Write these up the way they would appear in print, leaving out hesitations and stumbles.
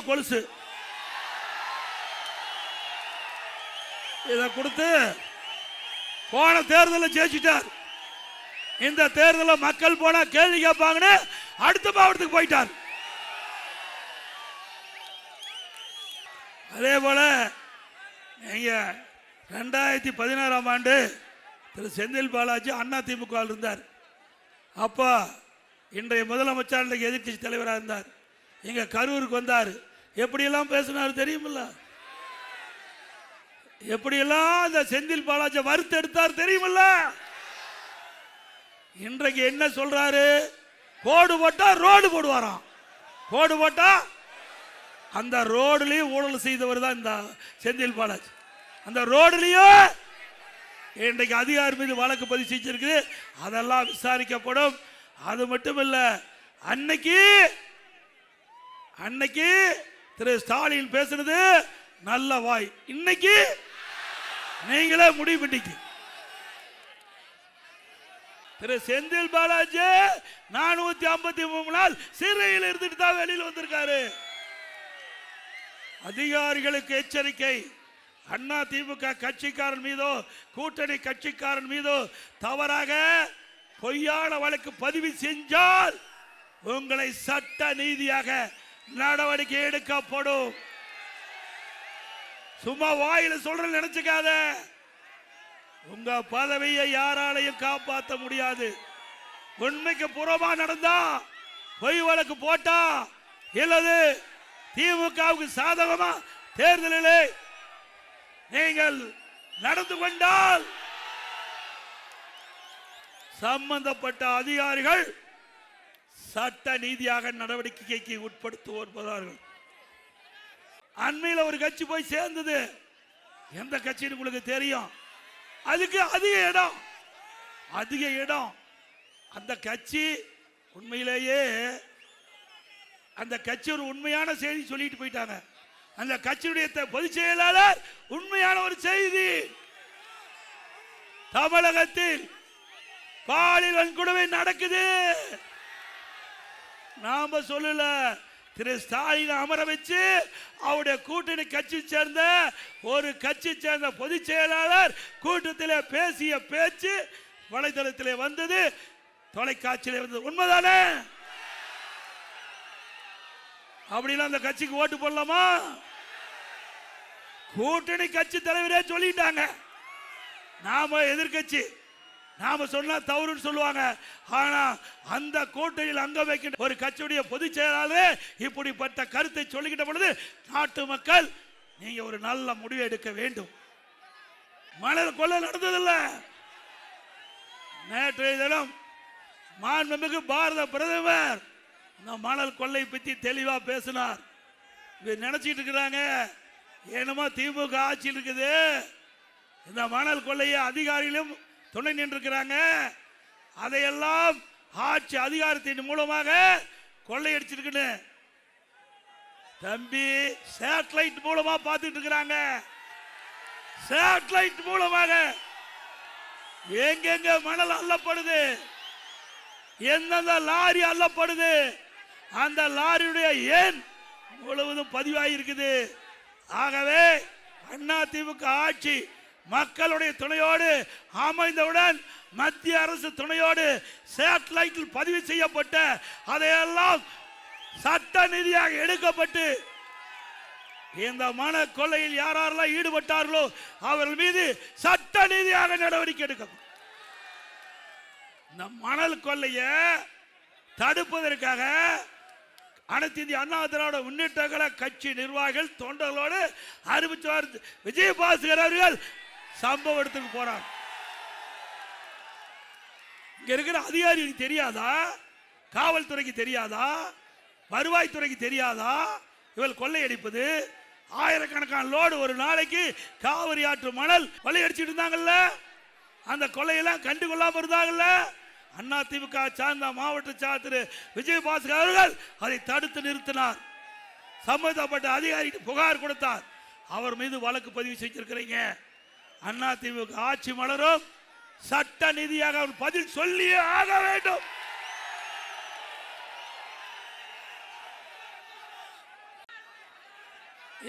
கொலுசு இதை கொடுத்து போன தேர்தலில் ஜெயிச்சிட்டார். இந்த தேர்தலில் மக்கள் போனா கேள்வி கேட்பாங்கன்னு அடுத்த மாவட்டத்துக்கு போயிட்டார். அதே போல நீங்க 2016ஆம் ஆண்டு திரு செந்தில் பாலாஜி அதிமுக இருந்தார். அப்போ இன்றைய முதலமைச்சர் இன்றைக்கு எதிர்கட்சி தலைவராக இருந்தார். இங்க கரூருக்கு வந்தார். எப்படியெல்லாம் பேசினார் தெரியுமில்ல? எப்படியெல்லாம் அந்த செந்தில் பாலாஜி வறுத்து எடுத்தார் தெரியுமில்ல? இன்றைக்கு என்ன சொல்றாரு? கோடு போட்டா ரோடு போடுவாராம். கோடு போட்டா அந்த ரோடுலயும் ஊழல் செய்தவர் தான் இந்த செந்தில் பாலாஜி. அந்த ரோடுலயும் இன்றைக்கு அதிகாரி மீது வழக்கு பதிவு செஞ்சிருக்கு. அதெல்லாம் விசாரிக்கப்படும். அது மட்டும் இல்ல, அன்னைக்கு திரு ஸ்டாலின் பேசுறது நல்ல வாய். இன்னைக்கு நீங்களே முடிவு பண்ணிக்க. திரு செந்தில் பாலாஜி 453 நாள் சிறையில் இருந்துட்டு தான் வெளியில் வந்திருக்காரு. அதிகாரிகளுக்கு எச்சரிக்கை. அண்ணா திமுக கட்சிக்காரன் மீதோ கூட்டணி கட்சிக்காரன் மீதோ தவறாக பொய்யான வழக்கு பதிவு செஞ்சால் உங்களை சட்ட நீதியாக நடவடிக்கை எடுக்கப்படும். சும்மா வாயில சொல்ற நினைச்சுக்காத. உங்க பதவியை யாராலையும் காப்பாற்ற முடியாது. உண்மைக்கு புறமா நடந்தா, பொய் வழக்கு போட்டா, இல்லது திமுகவுக்கு சாதகமா தேர்தலிலே நீங்கள் நடந்து கொண்டால் சம்பந்தப்பட்ட அதிகாரிகள் சட்ட நீதியாக நடவடிக்கைக்கு உட்படுத்துவார்கள். அண்மையில் ஒரு கட்சி போய் சேர்ந்தது. எந்த கட்சின்னு உங்களுக்கு தெரியும்? அதுக்கு அதிக இடம். அந்த கட்சி உண்மையிலேயே அந்த கட்சி ஒரு உண்மையான செய்தி சொல்லிட்டு போயிட்டாங்க. அந்த கட்சியுடைய பொதுச் செயலாளர் உண்மையான ஒரு செய்தி, தமிழகத்தில் பாலியல் வன்கொடுமை நடக்குது. நாம சொல்லல, திரு ஸ்டாலின் அமர வச்சு அவருடைய கூட்டணி கட்சி சேர்ந்த ஒரு கட்சி சேர்ந்த பொதுச் செயலாளர் கூட்டத்தில் பேசிய பேச்சு வலைதளத்திலே வந்தது, தொலைக்காட்சியிலே வந்தது. உண்மைதானே? அப்படின்னா அந்த கட்சிக்கு ஓட்டு போடலாமா? கூட்டணி கட்சி தலைவரே சொல்லிட்டாங்க. நாம எதிர்கட்சி, நாம சொன்னா தவறுன்னு சொல்லுவாங்க. ஆனா அந்த கூட்டணியில் அங்க வைக்கின்ற ஒரு கட்சியுடைய பொதுச் செயலாளர் இப்படிப்பட்ட கருத்தை சொல்லிக்கிட்ட பொழுது நாட்டு மக்கள் நீங்க ஒரு நல்ல முடிவு எடுக்க வேண்டும். மணல் கொள்ளை நடந்ததில்ல. நேற்றைய தினம் மாண்புமிகு பாரத பிரதமர் இந்த மணல் கொள்ளை பற்றி தெளிவா பேசினார். நினைச்சிட்டு இருக்கிறாங்க என்னமோ திமுக ஆட்சியில் இருக்குது, இந்த மணல் கொள்ளையை அதிகாரிகளும் துணை நின்றிருக்கிறாங்க, அதையெல்லாம் ஆட்சி அதிகாரத்தின் மூலமாக கொள்ளையடிச்சிருக்கு. தம்பி, சேட்டலைட் மூலமா பார்த்துட்டு இருக்கிறாங்க. சேட்டலைட் மூலமாக எங்கெங்க மணல் அள்ளப்படுது, எந்தெந்த லாரி அள்ளப்படுது, அந்த லாரியுடைய எண் முழுவதும் பதிவாகி இருக்குது. ஆகவே அண்ணா திமுக ஆட்சி மக்களுடைய துணையோடு அமைந்தவுடன் மத்திய அரசு துணையோடு சேட்டலைட்டில் பதிவு செய்யப்பட்ட அதையெல்லாம் சட்ட நீதியாக எடுக்கப்பட்டு இந்த மண கொள்ளையில் யாரெல்லாம் ஈடுபட்டார்களோ அவர்கள் மீது சட்ட நீதியாக நடவடிக்கை எடுக்கப்படும். இந்த மணல் கொள்ளைய தடுப்பதற்காக அனைத்து இந்திய அண்ணா திராவிட முன்னேற்ற கழக கட்சி நிர்வாகிகள் தொண்டர்களோடு அறிவிச்சவர் விஜயபாஸ்கர் அவர்கள் சம்பவ இடத்துக்கு போறார். இங்க இருக்கிற அதிகாரிகளுக்கு தெரியாதா? காவல்துறைக்கு தெரியாதா? வருவாய்த்துறைக்கு தெரியாதா? இவள் கொள்ளையடிப்பது ஆயிரக்கணக்கான லோடு ஒரு நாளைக்கு காவிரி ஆற்று மணல் கொள்ளையடிச்சிட்டு இருந்தாங்கல்ல, அந்த கொள்ளையெல்லாம் கண்டுகொள்ளாம இருந்தாங்கல்ல. அண்ணா திமுக சார்ந்த மாவட்ட சாத்திர விஜயபாஸ்கர் அவர்கள் அதை தடுத்து நிறுத்தினார். சம்பந்தப்பட்ட அதிகாரிக்கு புகார் கொடுத்தார். அவர் மீது வழக்கு பதிவு செஞ்சிருக்கிறீங்க. அண்ணா திமுக ஆட்சி மலரும், சட்ட நீதியாக அவர் பதில் சொல்லியே ஆக வேண்டும்.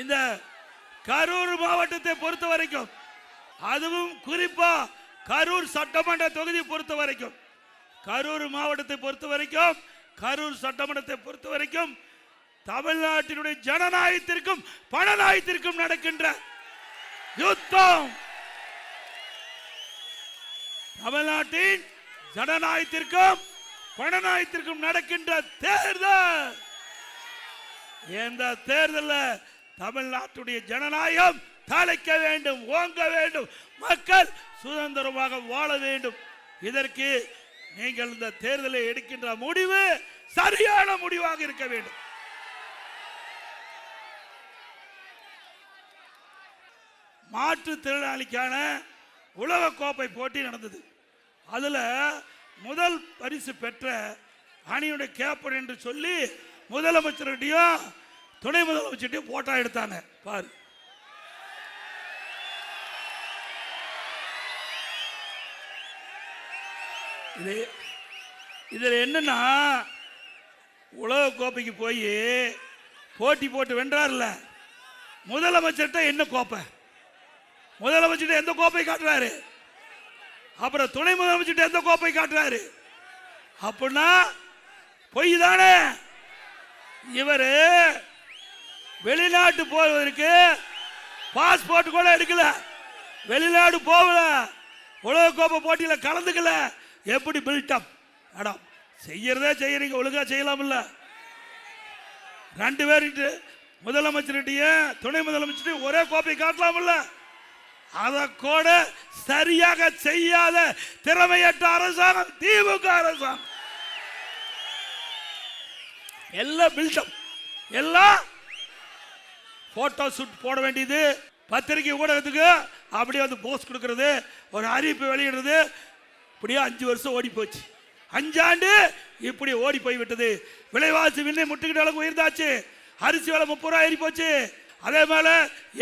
இந்த கரூர் மாவட்டத்தை பொறுத்த வரைக்கும், அதுவும் குறிப்பா கரூர் சட்டமன்ற தொகுதி பொறுத்த வரைக்கும், கரூர் மாவட்டத்தை பொறுத்த வரைக்கும், கரூர் சட்டமன்றத்தை பொறுத்த வரைக்கும் தமிழ்நாட்டினுடைய ஜனநாயகத்திற்கும் பணநாயகத்திற்கும் நடக்கின்ற யுத்தம். தமிழ்நாட்டின் ஜனநாயகத்திற்கும் பணநாயகத்திற்கும் நடக்கின்ற தேர்தல். இந்த தேர்தலில் தமிழ்நாட்டுடைய ஜனநாயகம் தலைக்க வேண்டும், ஓங்க வேண்டும், மக்கள் சுதந்திரமாக வாழ வேண்டும். இதற்கு நீங்கள் இந்த தேர்தலை எடுக்கின்ற முடிவு சரியான முடிவாக இருக்க வேண்டும். மாற்றுத்திறனாளிக்கான உலக கோப்பை போட்டி நடந்தது. அதுல முதல் பரிசு பெற்ற அணியுடைய கேப்டன் என்று சொல்லி முதலமைச்சருடையும் துணை முதலமைச்சருடையும் போட்டோ எடுத்தாங்க. பாரு, இதுல என்னன்னா, உலக கோப்பைக்கு போய் போட்டி போட்டு வென்றார்ல முதலமைச்சர்கிட்ட என்ன கோப்பை, முதலமைச்சர் எந்த கோப்பை காட்டுறாரு, அப்புறம் துணை முதலமைச்சர் எந்த கோப்பை காட்டுறாரு? அப்படின்னா பொய் தானே. இவரு வெளிநாட்டு போவதற்கு பாஸ்போர்ட் கூட எடுக்கல, வெளிநாடு போகல, உலக கோப்பை போட்டியில கலந்துக்கல. எப்படி பில்டப்? அடம் செய்யறதே செய்யறீங்க, ஒழுங்கா செய்யலாம் இல்ல? ரெண்டு பேருக்கு முதலமைச்சர்கிட்டையும் துணை முதலமைச்சர் ஒரே கோப்பை காட்டலாம் இல்ல? அதை கூட சரியாக செய்யாத திறமையற்ற அரசாங்கம் திமுக அரசாங்கம். எல்லாம் பில்டப், எல்லாம் போட்டோ ஷூட் போட வேண்டியது, பத்திரிகை ஊடகத்துக்கு அப்படியே வந்து போஸ்ட் கொடுக்கிறது, ஒரு அறிவிப்பு வெளியிடுறது. இப்படியே 5 வருஷம் ஓடி போச்சு, 5 ஆண்டு இப்படி ஓடி போய் விட்டது. விலைவாசி விண்ணை முட்டுக்கிட்ட அளவுக்கு உயர்ந்தாச்சு. அரிசி விலை 30 ரூபாய் ஏறி போச்சு. அதே மேல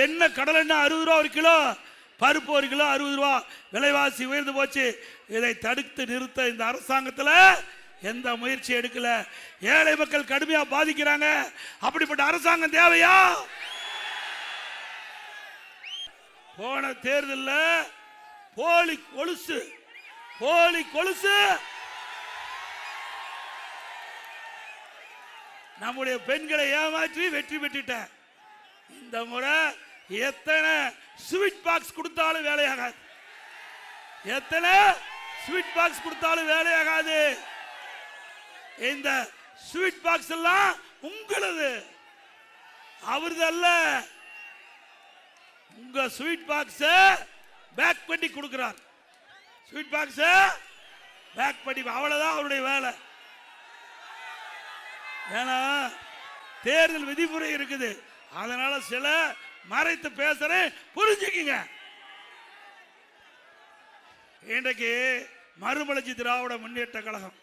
என்ன கடல் எண்ணெய் 60 ரூபா ஒரு கிலோ, பருப்பு ஒரு கிலோ 60 ரூபா, விலைவாசி உயர்ந்து போச்சு. இதை தடுத்து நிறுத்த இந்த அரசாங்கத்தில் எந்த முயற்சி எடுக்கல. ஏழை மக்கள் கடுமையா பாதிக்கிறாங்க. அப்படிப்பட்ட அரசாங்கம் தேவையா? போன தேர்தலில் போலி கொலுசு, போலி கொலுசு நம்முடைய பெண்களை ஏமாற்றி வெற்றி பெற்றுட்ட. இந்த முறை எத்தனை ஸ்வீட் பாக்ஸ் கொடுத்தாலும் வேலையாகாது, எத்தனை ஸ்வீட் பாக்ஸ் கொடுத்தாலும் வேலையாகாது. இந்த ஸ்வீட் பாக்ஸ் எல்லாம் உங்களது, அவரது அல்ல. உங்க ஸ்வீட் பாக்ஸ் பேக் பண்ணி கொடுக்கிறார், ஸ்வீட் பாக்ஸ் பேக் பண்ணி, அவ்வளவுதான் அவருடைய வேலை. ஏன்னா தேர்தல் விதிமுறை இருக்குது, அதனால சில மறைத்து பேசுறேன், புரிஞ்சுக்குங்க. இன்றைக்கு மறுமலர்ச்சி திராவிட முன்னேற்ற கழகம்,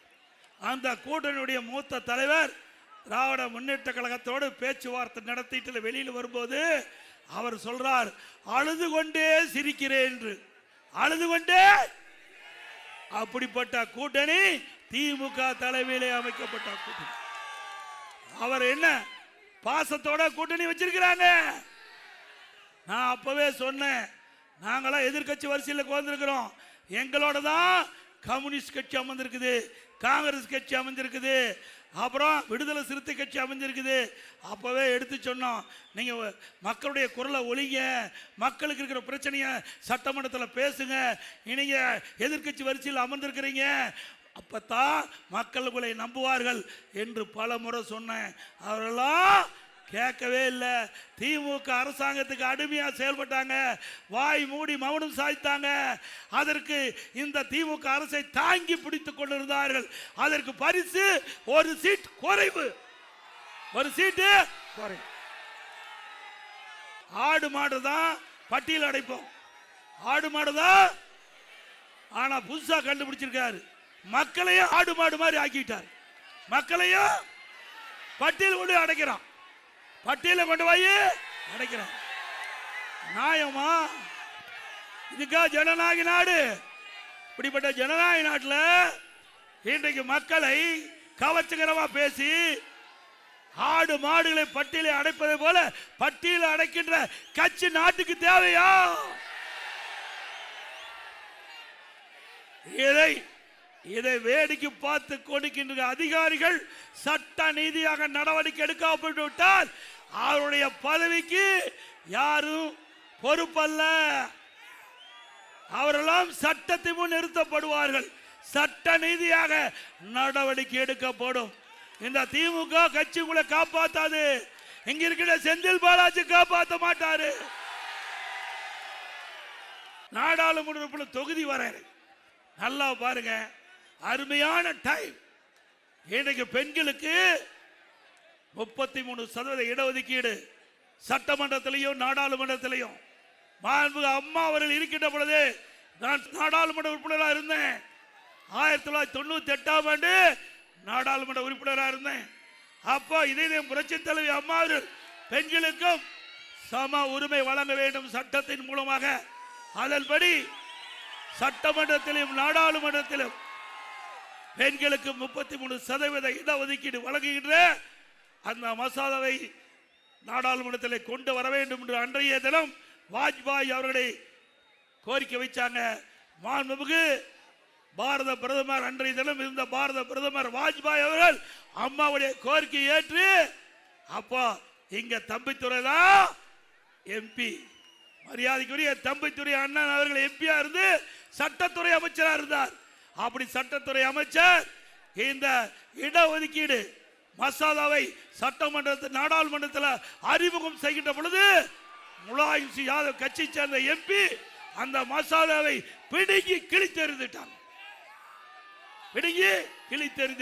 அந்த கூட்டணியுடைய மூத்த தலைவர் திராவிட முன்னேற்ற கழகத்தோடு பேச்சுவார்த்தை நடத்திட்டு வெளியில் வரும்போது அவர் சொல்றார், அழுது கொண்டே சிரிக்கிறேன் என்று. அழுது கொண்டே. அப்படிப்பட்ட கூட்டணி திமுக தலைமையிலே அமைக்கப்பட்ட கூட்டணி. அவர் என்ன பாசத்தோட கூட்டணி வச்சிருக்கிறாங்க. நான் அப்பவே சொன்னேன், நாங்களாம் எதிர்கட்சி வரிசையில் உட்கார்ந்திருக்கிறோம். எங்களோட தான் கம்யூனிஸ்ட் கட்சி அமர்ந்திருக்குது, காங்கிரஸ் கட்சி அமைஞ்சிருக்குது, அப்புறம் விடுதலை சிறுத்தை கட்சி அமைஞ்சிருக்குது. அப்பவே எடுத்து சொன்னோம், நீங்க மக்களுடைய குரலை ஒழிங்க, மக்களுக்கு இருக்கிற பிரச்சனையை சட்டமன்றத்தில் பேசுங்க. நீங்க எதிர்கட்சி வரிசையில் அமர்ந்திருக்கிறீங்க, அப்பத்தான் மக்கள் உங்களை நம்புவார்கள் என்று பல முறை சொன்னேன். அவரெல்லாம் கேட்கவே இல்லை. திமுக அரசாங்கத்துக்கு அடிமையா செயல்பட்டாங்க, வாய் மூடி மௌனம் சாய்த்தாங்க. அதற்கு இந்த திமுக அரசை தாங்கி பிடித்துக் கொண்டிருந்தார்கள். அதற்கு பரிசு ஒரு சீட் குறைவு, ஒரு சீட்டு குறைவு. ஆடு மாடு தான் பட்டியல் அடைப்போம், ஆடு மாடு தான். ஆனா புதுசா கண்டுபிடிச்சிருக்காரு, மக்களையும் ஆடு மாடு மாதிரி ஆக்கிட்டார். மக்களையும் பட்டியல் கொண்டு அடைக்கிறான், பட்டியலை கொண்டு போய் அடைக்கிறான். நியாயமா? இதுக்கா ஜனநாயக நாடு? இப்படிப்பட்ட ஜனநாயக நாட்டில் இன்றைக்கு மக்களை கவர்ச்சிகரமா பேசி ஆடு மாடுகளை பட்டியலை அடைப்பதை போல பட்டியலை அடைக்கின்ற கட்சி நாட்டுக்கு தேவையா? இதை வேடிக்கை பார்த்து கொடுக்கின்ற அதிகாரிகள் சட்ட நீதியாக நடவடிக்கை எடுக்கப்பட்டு விட்டால் அவருடைய பதவிக்கு யாரும் பொறுப்பல்ல. அவரெல்லாம் சட்டத்தை முன் நிறுத்தப்படுவார்கள். சட்ட நீதியாக நடவடிக்கை எடுக்கப்படும். இந்த திமுக கட்சி உங்களை காப்பாத்தாது. இங்க இருக்கிற செந்தில் பாலாஜி காப்பாற்ற மாட்டாரு. நாடாளுமன்ற தொகுதி வர நல்லா பாருங்க, அருமையான டைம். இன்றைக்கு பெண்களுக்கு 33% இடஒதுக்கீடு சட்டமன்றத்திலையும் நாடாளுமன்றத்திலையும். மாண்புமிகு அம்மா அவர்கள் இருக்கின்ற பொழுது நான் நாடாளுமன்ற உறுப்பினராக இருந்தேன். 1998ஆம் ஆண்டு நாடாளுமன்ற உறுப்பினராக இருந்தேன். அப்போ இதே புரட்சி தலைவி அம்மா அவர்கள் பெண்களுக்கும் சம உரிமை வழங்க வேண்டும் சட்டத்தின் மூலமாக. அதன்படி சட்டமன்றத்திலும் நாடாளுமன்றத்திலும் பெண்களுக்கு 33% இடஒதுக்கீடு வழங்குகின்ற அந்த மசோதாவை நாடாளுமன்றத்தில் கொண்டு வர வேண்டும் என்று அன்றைய தினம் வாஜ்பாய் அவர்களை கோரிக்கை வைச்சாங்க. மாண்புமிகு பாரத பிரதமர் அன்றைய தினம் இருந்த பாரத பிரதமர் வாஜ்பாய் அவர்கள் அம்மாவுடைய கோரிக்கை ஏற்று அப்போ இங்க தம்பித்துறை தான் எம்பி, மரியாதைக்குரிய தம்பித்துறை அண்ணன் அவர்கள் எம்பியா இருந்து சட்டத்துறை அமைச்சராக இருந்தார். அப்படி சட்டத்துறை அமைச்சர் இந்த இடஒதுக்கீடு மசோதாவை சட்டமன்றத்தில் நாடாளுமன்றத்தில் அறிமுகம் செய்கின்ற பொழுது முலாயம் சிங் யாதவ் கட்சி சேர்ந்த எம்பி அந்த மசோதாவை பிடுங்கி கிழித்தெறிந்துட்டார்.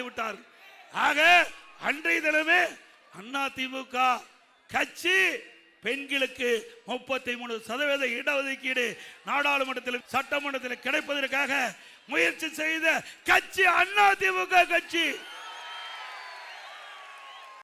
விட்டார். ஆக அன்றைய தினமே அதிமுக கட்சி பெண்களுக்கு 33% இடஒதுக்கீடு நாடாளுமன்றத்தில் சட்டமன்றத்தில் கிடைப்பதற்காக முயற்சி செய்த கட்சி அதிமுக கட்சி.